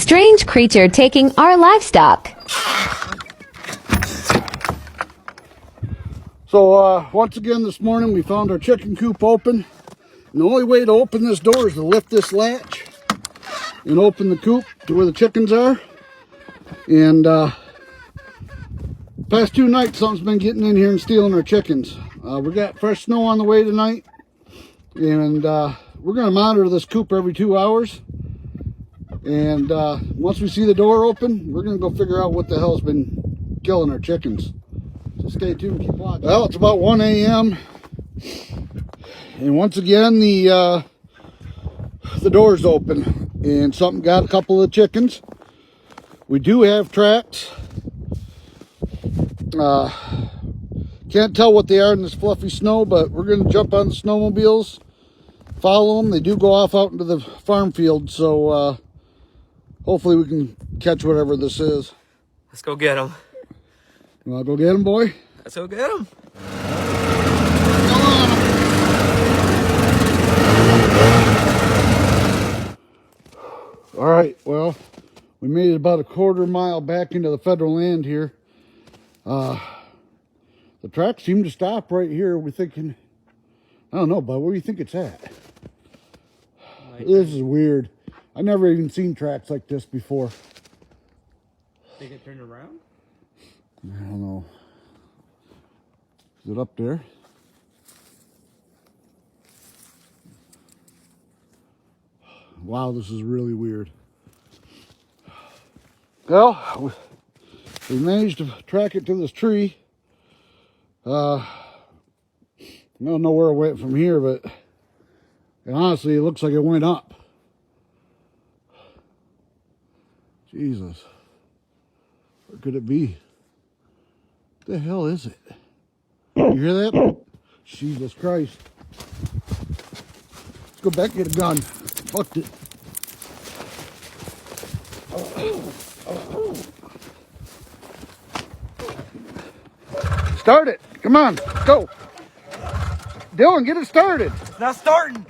Strange creature taking our livestock. So once again this morning we found our chicken coop open. And the only way to open this door is to lift this latch and open the coop to where the chickens are. And past 2 nights something's been getting in here and stealing our chickens. We got fresh snow on the way tonight. And we're going to monitor this coop every 2 hours. And once we see the door open, we're going to go figure out what the hell's been killing our chickens. So stay tuned, keep watching. Well, it's about 1 a.m. and once again the door's open and something got a couple of chickens. We do have tracks. Can't tell what they are in this fluffy snow, but we're going to jump on the snowmobiles, follow them. They do go off out into the farm field, so hopefully we can catch whatever this is. Let's go get them. You want to go get them, boy? Let's go get them. All right, well, we made it about a 1/4 mile back into the federal land here. The tracks seem to stop right here. We're thinking, I don't know, bud, where do you think it's at? This is weird. I never even seen tracks like this before. Think it turned around? I don't know. Is it up there? Wow, this is really weird. Well, we managed to track it to this tree. I don't know where it went from here, but honestly, it looks like it went up. Jesus. Where could it be? What the hell is it? You hear that? Jesus Christ. Let's go back and get a gun. Fucked it. Start it. Come on. Go. Dylan, get it started. It's not starting.